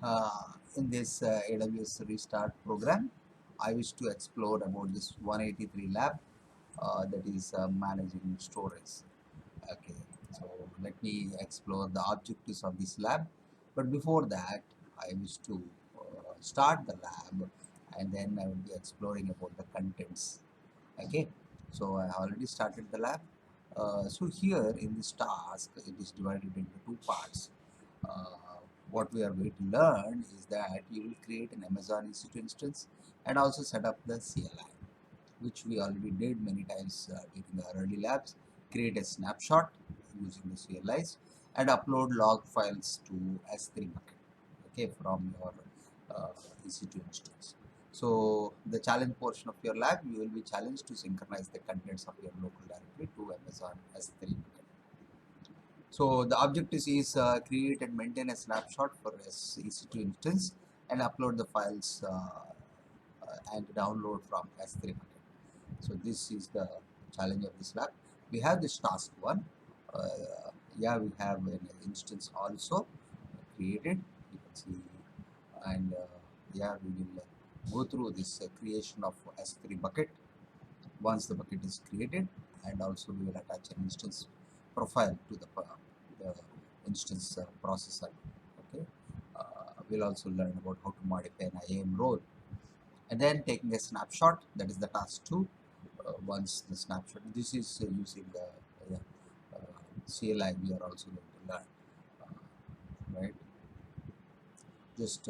In this AWS restart program, I wish to explore about this 183 lab that is managing storage. Okay, so let me explore the objectives of this lab. But before that, I wish to start the lab, and then I will be exploring about the contents. Okay, so I already started the lab. So here in this task, it is divided into two parts. What we are going to learn is that you will create an Amazon EC2 instance and also set up the CLI, which we already did many times during the early labs. Create a snapshot using the CLIs and upload log files to S3 bucket, okay, from your uh, EC2 instance. So the challenge portion of your lab, you will be challenged to synchronize the contents of your local directory to Amazon S3 bucket. So the objective is create and maintain a snapshot for EC2 instance and upload the files and download from S3 bucket. So this is the challenge of this lab. We have this task one. Uh, yeah, we have an instance also created. You can see, and yeah, we will go through this creation of S3 bucket once the bucket is created, and also we will attach an instance profile to the instance processor. Okay, we'll also learn about how to modify an IAM role, and then taking a snapshot. That is the task 2. Once the snapshot, this is using the CLI we are also going to learn, right? Just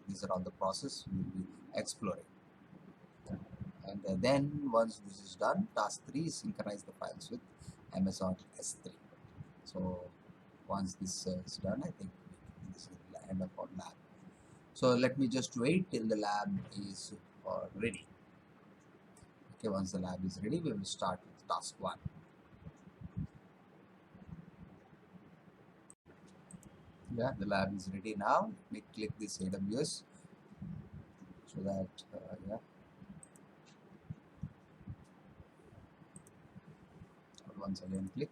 these are all the process we will be exploring. And then once this is done, task 3 is synchronize the files with Amazon S3. So once this is done, I think this is the end of our lab. So let me just wait till the lab is ready. Okay, once the lab is ready, we will start with task 1. Yeah, the lab is ready now. Let me click this AWS so that yeah, once again click.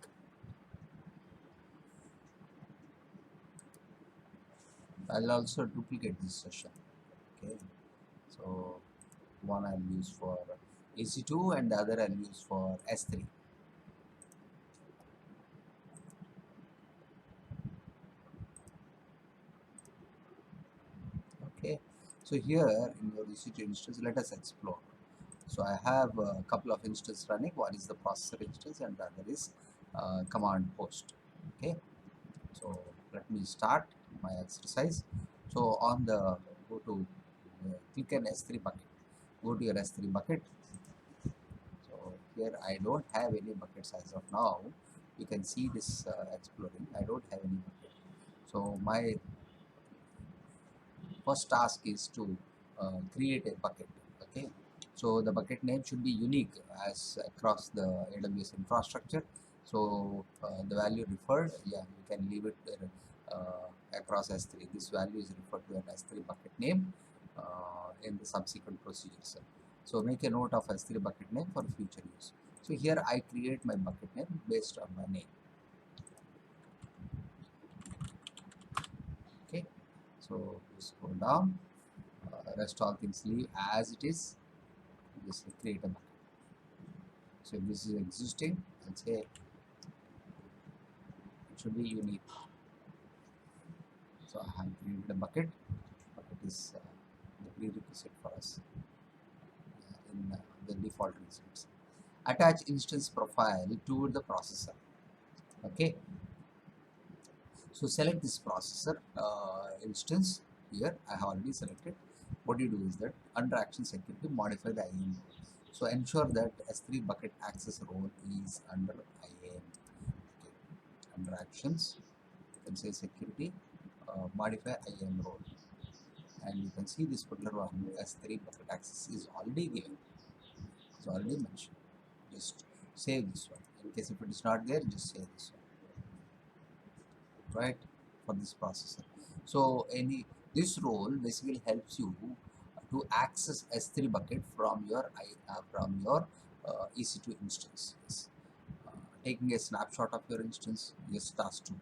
I'll also duplicate this session. Okay, so one I'll use for EC2 and the other I'll use for S3. Okay, so here in your EC2 instance, let us explore. So I have a couple of instances running. One is the processor instance and the other is command post. Okay, so let me start my exercise. So on the go to click an S3 bucket. Go to your S3 bucket. So here I don't have any buckets as of now. You can see this exploring. I don't have any bucket. So my first task is to create a bucket. Okay, so the bucket name should be unique as across the AWS infrastructure. So the value referred, yeah, you can leave it there, across S3. This value is referred to an S3 bucket name in the subsequent procedures. So make a note of S3 bucket name for future use. So here I create my bucket name based on my name. Okay, so just go down, rest all things leave as it is, just create a bucket. So if this is existing, let's say it should be unique. So I have created a bucket. Bucket is the prerequisite for us in the default results. Attach instance profile to the processor. Okay. So select this processor instance. Here I have already selected. What you do is that under action security, modify the IAM role. So ensure that S3 bucket access role is under IAM. Okay. Under actions, you can say security, modify IAM role, and you can see this particular one S3 bucket access is already given. It's already mentioned. Just save this one. In case if it is not there, just save this one, right? For this processor. So this role basically helps you to access S3 bucket from your EC2 instance. Yes. Taking a snapshot of your instance. Yes, task 2.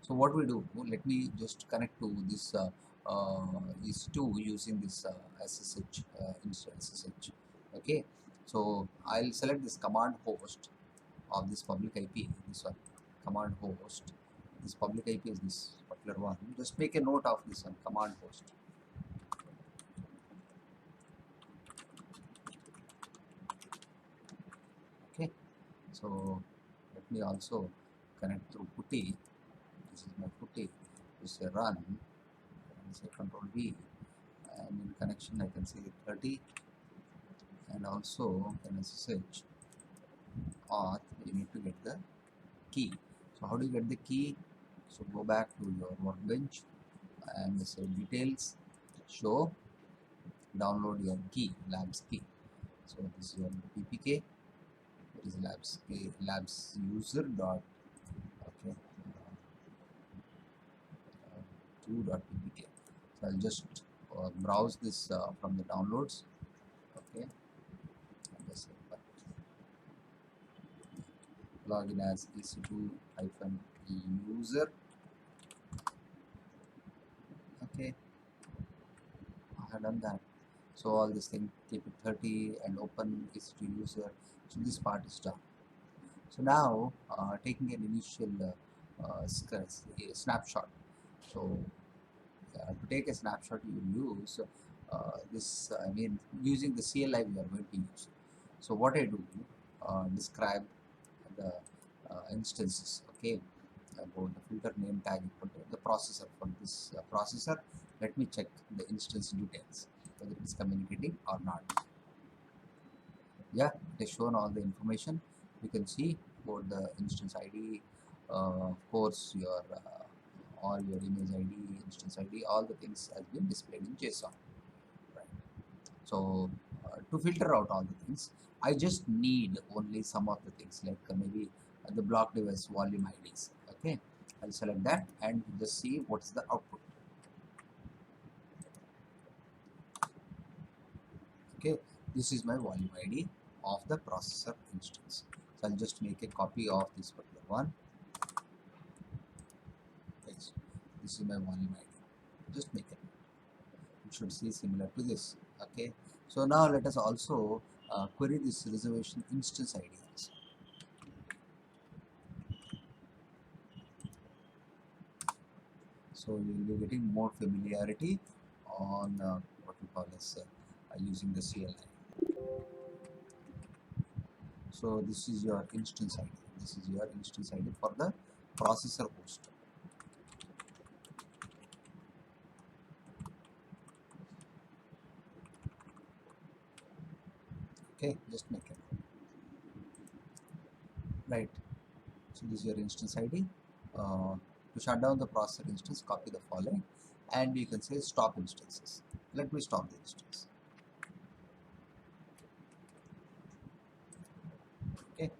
So what we do? Let me just connect to this is to using this SSH SSH. Okay, so I'll select this command host of this public IP, this one, command host. This public IP is this particular one. Just make a note of this one, command host. Okay, so let me also connect through putty. This is my putty. Just say run and say control V, and in connection I can say 30, and also in SSH auth you need to get the key. So how do you get the key? So go back to your workbench and say details, show, download your key, labs key. So this is your ppk. It is labs user dot, okay, 2.ppk. So I'll just browse this from the downloads. Okay, and just say login as ec2-user. Okay, I have done that. So all this thing, keep it 30 and open ec2 user. So this part is done. So now taking an initial snapshot. So to take a snapshot you use this, I mean using the CLI we are going to use. So what I do, describe the instances, okay, about the filter name tag equal to the processor. For this processor, let me check the instance details, whether it is communicating or not. Yeah, it has shown all the information. You can see about the instance ID, of course your all your image ID, instance ID, all the things has been displayed in JSON. Right. So to filter out all the things, I just need only some of the things, like maybe the block device volume IDs. Okay, I'll select that and just see what's the output. Okay, this is my volume ID of the processor instance. So I'll just make a copy of this particular one. Yes, this is my volume ID. Just make it. You should see similar to this. Okay, so now let us also query this reservation instance IDs. So you will be getting more familiarity on what we call as using the CLI. So this is your instance ID. This is your instance ID for the processor host. Okay, just make it. Right. So this is your instance ID. To shut down the processor instance, copy the following, and you can say stop instances. Let me stop the instance. Okay.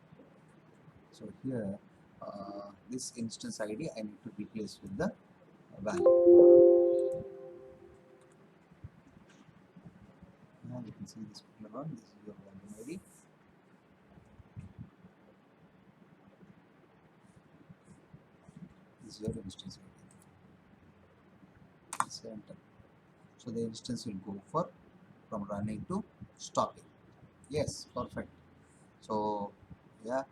So here, this instance ID I need to replace with the value. Now you can see this particular one. This is your volume ID. This is your instance ID. Say enter. So the instance will go for from running to stopping. Yes, perfect. So yeah,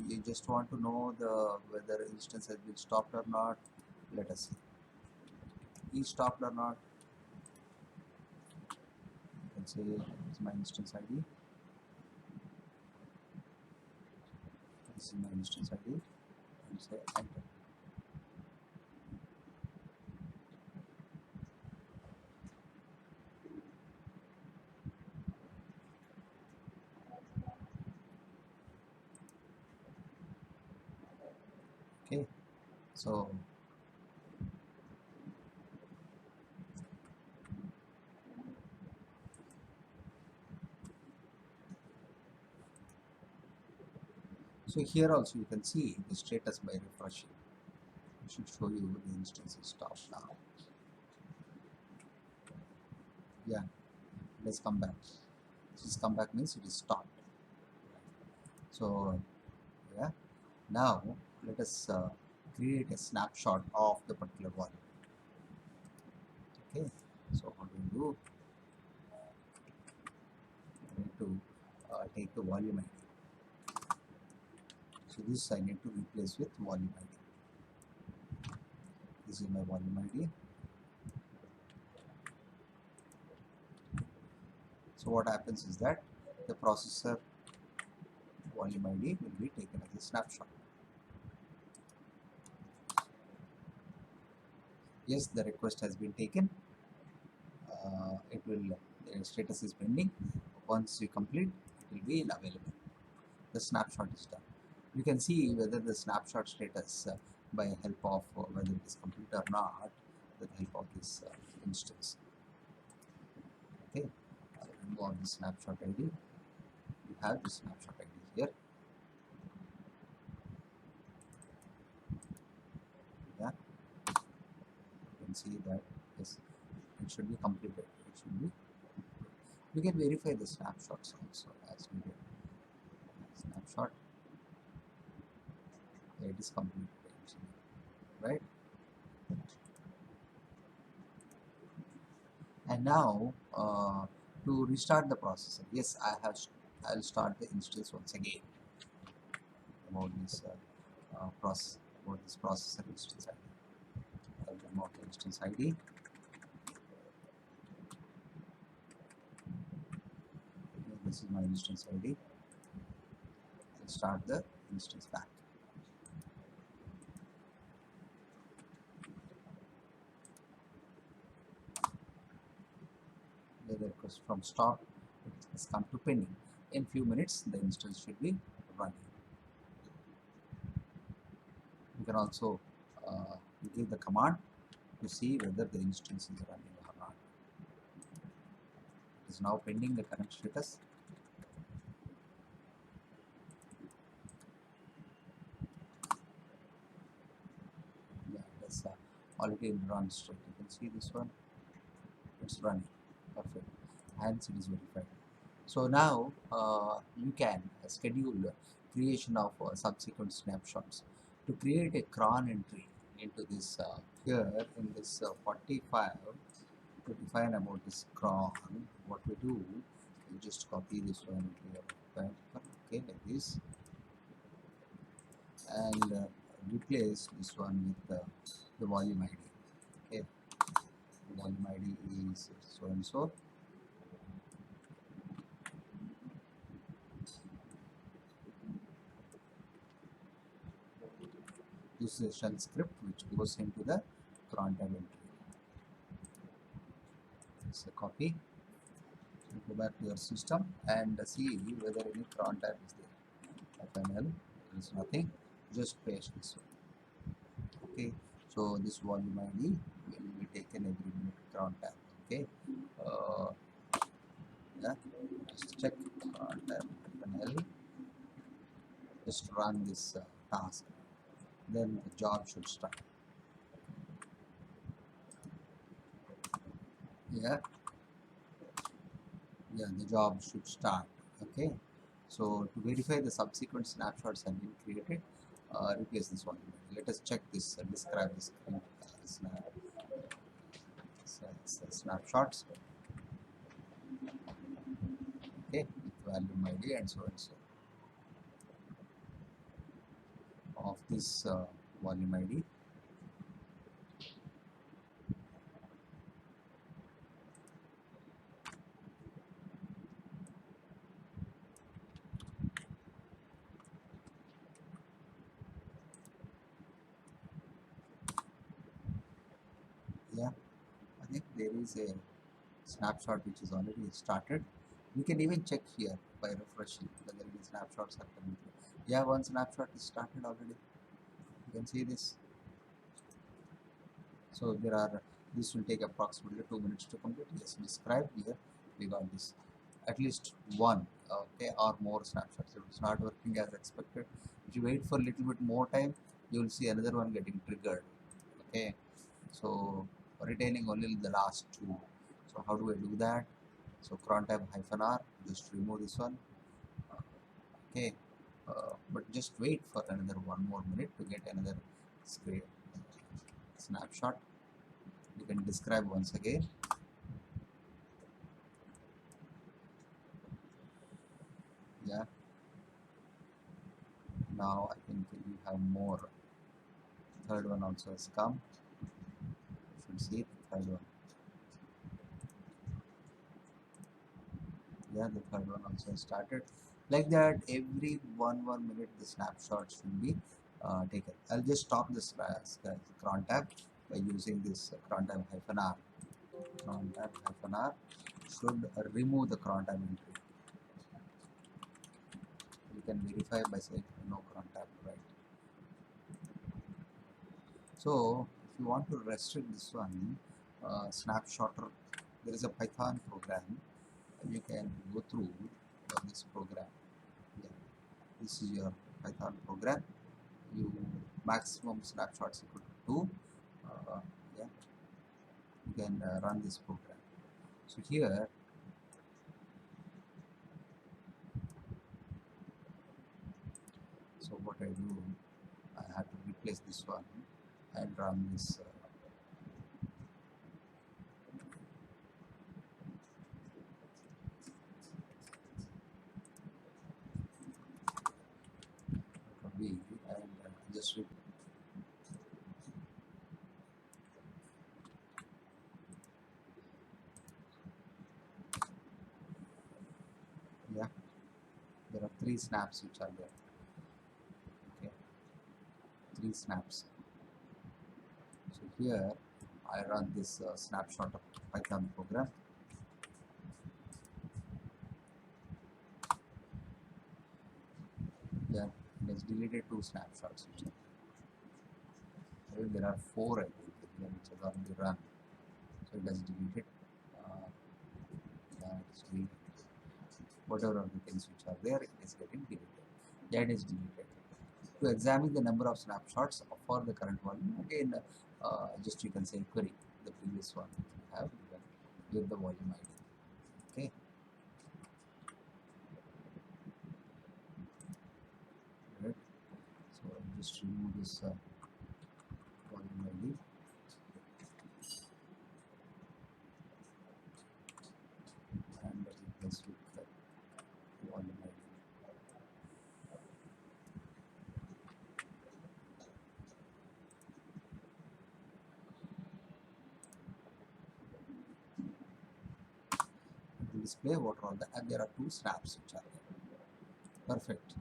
you just want to know the whether instance has been stopped or not. Let us see. Is stopped or not? You can say it's my instance ID. This is my instance ID. And say enter. Okay. So here also you can see the status by refreshing. It should show you the instance is stopped now. Yeah, let's come back. This come back means it is stopped. So yeah, now let us create a snapshot of the particular one. do, I need to take the volume ID. So this I need to replace with volume ID. This is my volume ID. So what happens is that the processor volume ID will be taken as a snapshot. Yes, the request has been taken. The status is pending. Once you complete, it will be available. The snapshot is done. You can see whether the snapshot status by help of whether it is complete or not with the help of this instance. Okay, remove the snapshot ID. You have the snapshot ID here. Yeah, you can see that yes, it should be completed. It should be. You can verify the snapshots also as we did. Snapshot. It is completed, right? And now to restart the processor, yes, I'll start the instance once again about this processor instance ID. I'll remove the instance ID. This is my instance ID. I'll start the instance back. The request from stop, it has come to pending. In few minutes, the instance should be running. You can also give the command to see whether the instance is running or not. It is now pending the current status. Yeah, it is already run straight. You can see this one. It's running. Perfect. Hence, it is verified. So now you can schedule creation of subsequent snapshots. To create a cron entry into this here in this 45 to define about this cron, what we do, we just copy this one here, okay, like this, and replace this one with the volume ID. Okay, the volume ID is so and so. This is a shell script which goes into the cron tab entry. It's a copy. Go back to your system and see whether any cron tab is there. FNL, there is nothing. Just paste this one. Okay. So this volume ID will be taken every minute cron tab. Okay. Yeah. Just check cron tab FNL. Just run this task. Then the job should start. Yeah. Yeah, the job should start. Okay, so to verify the subsequent snapshots have been created, replace this one. Let us check this describe this snapshots. Okay, with volume ID and so and so of this volume ID. Yeah, I think there is a snapshot which is already started. You can even check here by refreshing whether any snapshots are coming through. Yeah, one snapshot is started already. You can see this. So there are, this will take approximately 2 minutes to complete. Yes, describe here. We got this. At least one, okay, or more snapshots. If it's not working as expected, if you wait for a little bit more time, you will see another one getting triggered. Okay, so retaining only the last two. So how do I do that? So cron tab -r, just remove this one. Okay, but just wait for another 1 more minute to get another screen snapshot. You can describe once again. now I think we have more. Third one also has come. You should see the third one. Yeah, the third one also started. Like that, every one minute the snapshot should be taken. I'll just stop this cron tab by using this cron tab -r. Cron tab -r should remove the cron tab entry. You can verify by saying no cron tab, right? So if you want to restrict this one, snapshotter, there is a Python program. You can go through this program. Yeah, this is your Python program. You maximum snapshots equal to 2. Yeah, you can run this program. So here, so what I do, I have to replace this one and run this. And just yeah, there are 3 snaps which are there. Okay, 3 snaps. So here I run this snapshot of Python program. Yeah, it has deleted 2 snapshots. There are 4 I think here which has already run. So it has deleted. Yeah, it's deleted. Whatever of the things which are there, it is getting deleted. Yeah, it is deleted. To examine the number of snapshots for the current volume, again, just you can say query the previous one you have given with the volume ID. Okay. Right. So I'll just remove this volume ID. And replace with the volume ID. It will display what are all the, and there are 2 snaps which are there. Perfect.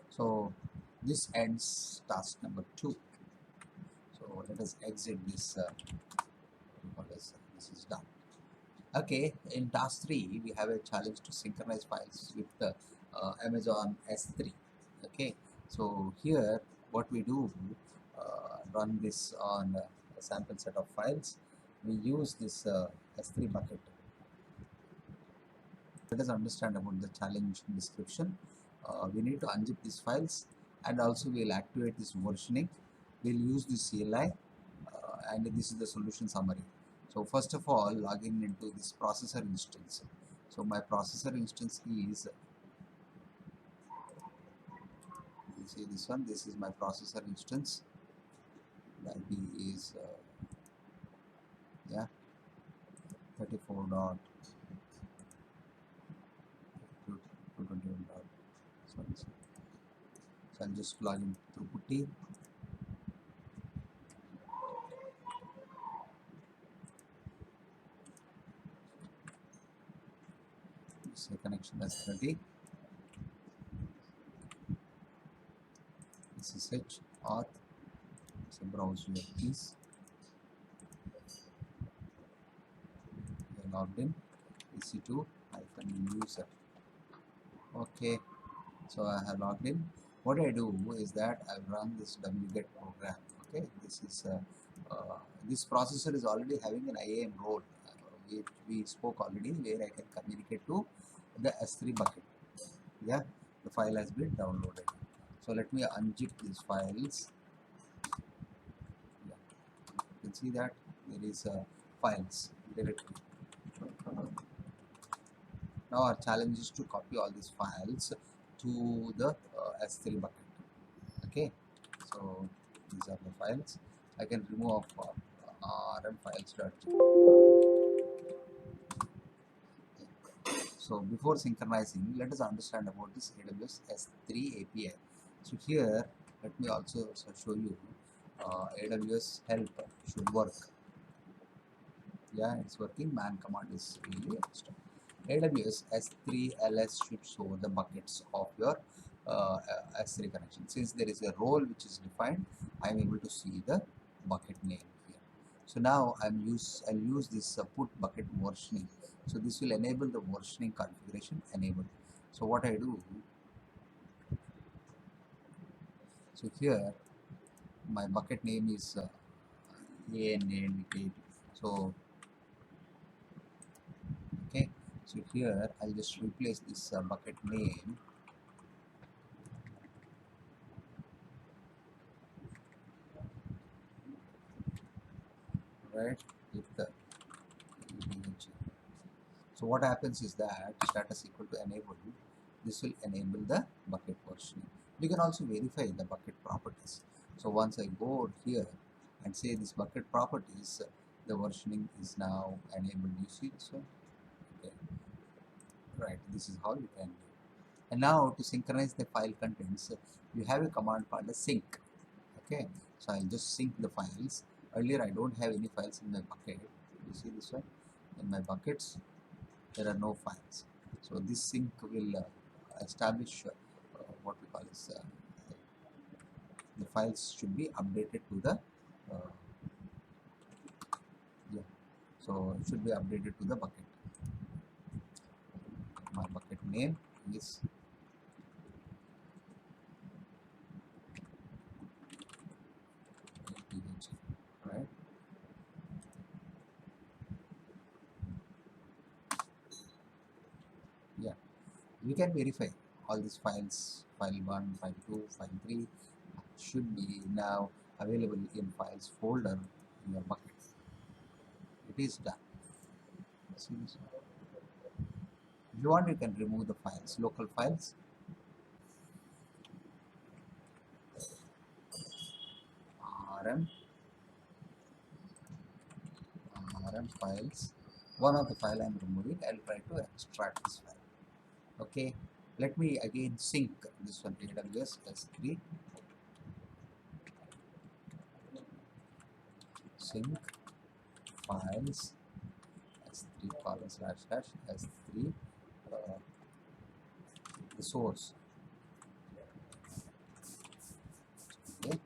So this ends task number 2. So let us exit this. This is done. Okay, in task 3, we have a challenge to synchronize files with the Amazon S3. Okay, so here what we do, run this on a sample set of files. We use this S3 bucket. Let us understand about the challenge description. We need to unzip these files, and also we will activate this versioning. We'll use this CLI, and this is the solution summary. So first of all, logging into this processor instance. So my processor instance is, you see this one, this is my processor instance. The IP is yeah, 34 dot 221 dot. So I'll just log in through putty. Say connection as 30. SSH auth. So browse your keys. You're logged in. EC2 -user. Okay, so I have logged in. What I do is that I run this wget program. Okay, this processor is already having an IAM role. We spoke already, where I can communicate to the S3 bucket. Yeah, the file has been downloaded. So let me unzip these files. Yeah, you can see that there is files directory. Now our challenge is to copy all these files to the S3 bucket. Okay, so these are the files. I can remove rm files. So before synchronizing, let us understand about this AWS S3 API. So here, let me also show you AWS help should work. Yeah, it's working. Man command is really extra. AWS S3 LS should show the buckets of your S3 connection. Since there is a role which is defined, I am able to see the bucket name here. So now I'll use this put bucket versioning. So this will enable the versioning configuration enabled. So what I do, so here my bucket name is and K. So okay, so here I'll just replace this bucket name, right, with the image. So what happens is that status equal to enable, this will enable the bucket versioning. You can also verify the bucket properties. So once I go over here and say this bucket properties, the versioning is now enabled. You see this one? Okay, right, this is how you can do. And now to synchronize the file contents, you have a command called a sync. Okay, so I'll just sync the files. Earlier I don't have any files in my bucket. You see this one? In my buckets there are no files. So this sync will establish what we call is the files should be updated to the yeah. So it should be updated to the bucket. My bucket name is ATH, right? Yeah, you can verify all these files. File 1, file 2, file 3 should be now available in files folder in your bucket. It is done. See this one? If you want, you can remove the files, local files, rm rm files. One of the file I am removing. I'll try to extract this file. Okay, let me again sync this one, AWS S3 sync files S3 colon slash slash S3 uh, the source. Okay,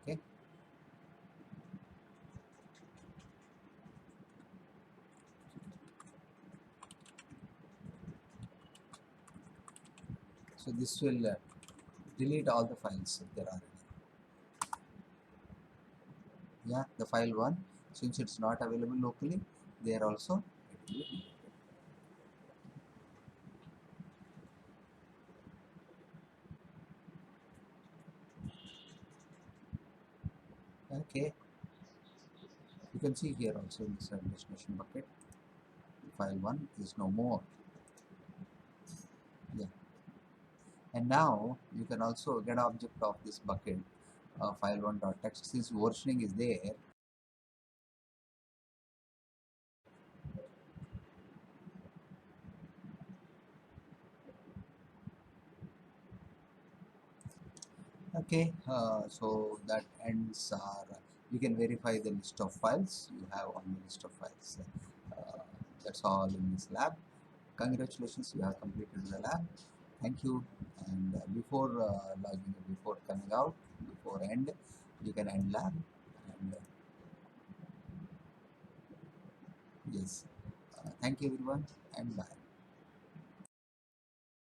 okay. So this will delete all the files if there are any. Yeah, the file 1, since it's not available locally, there also it will be deleted. Okay, you can see here also in this destination bucket, file 1 is no more. Yeah, and now you can also get object of this bucket file1.text. Since versioning is there, okay, so that ends our, you can verify the list of files you have on the list of files. Uh, that's all in this lab. Congratulations, you have completed the lab. Thank you. And before logging, before coming out, before end, you can end lab. And yes, thank you everyone, and bye.